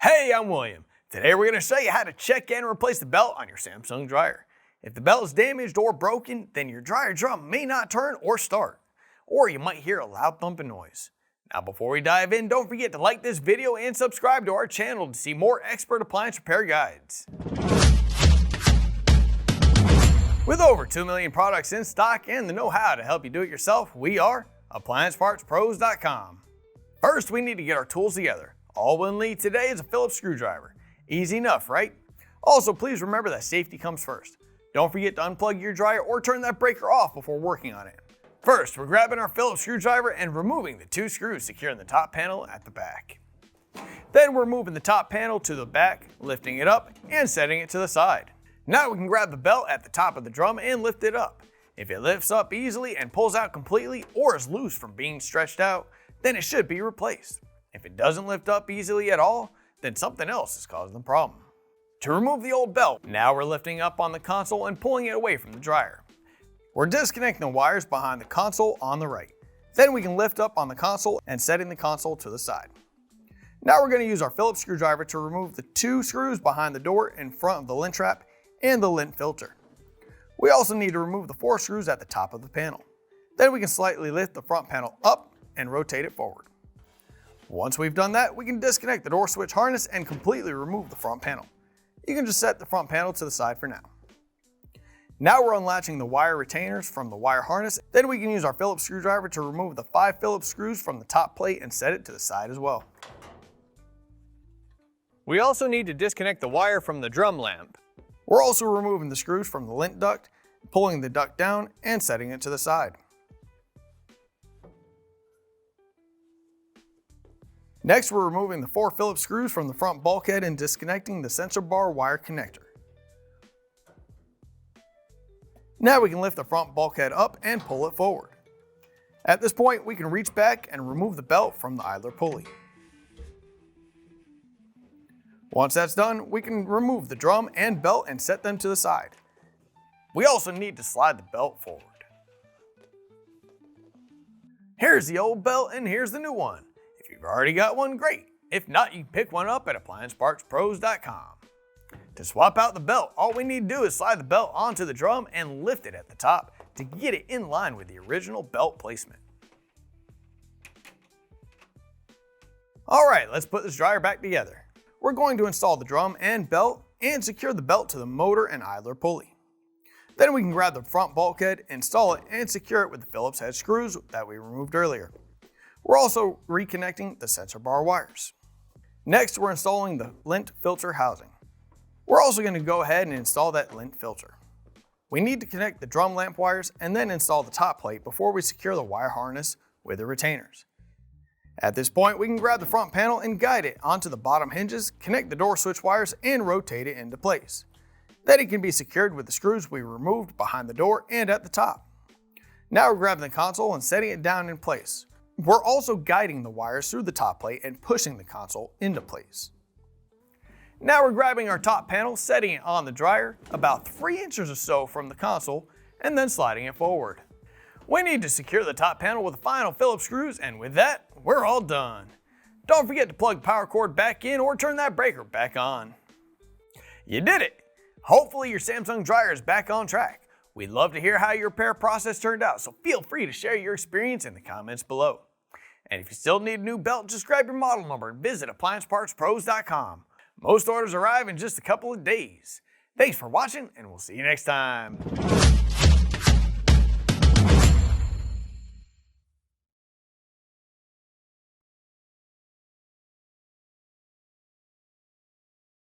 Hey, I'm William. Today we're going to show you how to check and replace the belt on your Samsung dryer. If the belt is damaged or broken, then your dryer drum may not turn or start, or you might hear a loud thumping noise. Now before we dive in, don't forget to like this video and subscribe to our channel to see more expert appliance repair guides. With over 2 million products in stock and the know-how to help you do it yourself, we are AppliancePartsPros.com. First, we need to get our tools together. All we'll need today is a Phillips screwdriver. Easy enough, right? Also, please remember that safety comes first. Don't forget to unplug your dryer or turn that breaker off before working on it. First, we're grabbing our Phillips screwdriver and removing the 2 screws securing the top panel at the back. Then we're moving the top panel to the back, lifting it up and setting it to the side. Now we can grab the belt at the top of the drum and lift it up. If it lifts up easily and pulls out completely or is loose from being stretched out, then it should be replaced. If it doesn't lift up easily at all, then something else is causing the problem. To remove the old belt, now we're lifting up on the console and pulling it away from the dryer. We're disconnecting the wires behind the console on the right. Then we can lift up on the console and setting the console to the side. Now we're going to use our Phillips screwdriver to remove the 2 screws behind the door in front of the lint trap and the lint filter. We also need to remove the 4 screws at the top of the panel. Then we can slightly lift the front panel up and rotate it forward. Once we've done that, we can disconnect the door switch harness and completely remove the front panel. You can just set the front panel to the side for now. Now we're unlatching the wire retainers from the wire harness. Then we can use our Phillips screwdriver to remove the 5 Phillips screws from the top plate and set it to the side as well. We also need to disconnect the wire from the drum lamp. We're also removing the screws from the lint duct, pulling the duct down and setting it to the side. Next, we're removing the 4 Phillips screws from the front bulkhead and disconnecting the sensor bar wire connector. Now we can lift the front bulkhead up and pull it forward. At this point, we can reach back and remove the belt from the idler pulley. Once that's done, we can remove the drum and belt and set them to the side. We also need to slide the belt forward. Here's the old belt and here's the new one. If you've already got one, great. If not, you can pick one up at AppliancePartsPros.com. To swap out the belt, all we need to do is slide the belt onto the drum and lift it at the top to get it in line with the original belt placement. Alright, let's put this dryer back together. We're going to install the drum and belt and secure the belt to the motor and idler pulley. Then we can grab the front bulkhead, install it, and secure it with the Phillips head screws that we removed earlier. We're also reconnecting the sensor bar wires. Next, we're installing the lint filter housing. We're also going to go ahead and install that lint filter. We need to connect the drum lamp wires and then install the top plate before we secure the wire harness with the retainers. At this point, we can grab the front panel and guide it onto the bottom hinges, connect the door switch wires, and rotate it into place. Then it can be secured with the screws we removed behind the door and at the top. Now we're grabbing the console and setting it down in place. We're also guiding the wires through the top plate and pushing the console into place. Now we're grabbing our top panel, setting it on the dryer about 3 inches or so from the console, and then sliding it forward. We need to secure the top panel with the final Phillips screws, and with that, we're all done. Don't forget to plug the power cord back in or turn that breaker back on. You did it! Hopefully your Samsung dryer is back on track. We'd love to hear how your repair process turned out, so feel free to share your experience in the comments below. And if you still need a new belt, just grab your model number and visit AppliancePartsPros.com. Most orders arrive in just a couple of days. Thanks for watching, and we'll see you next time.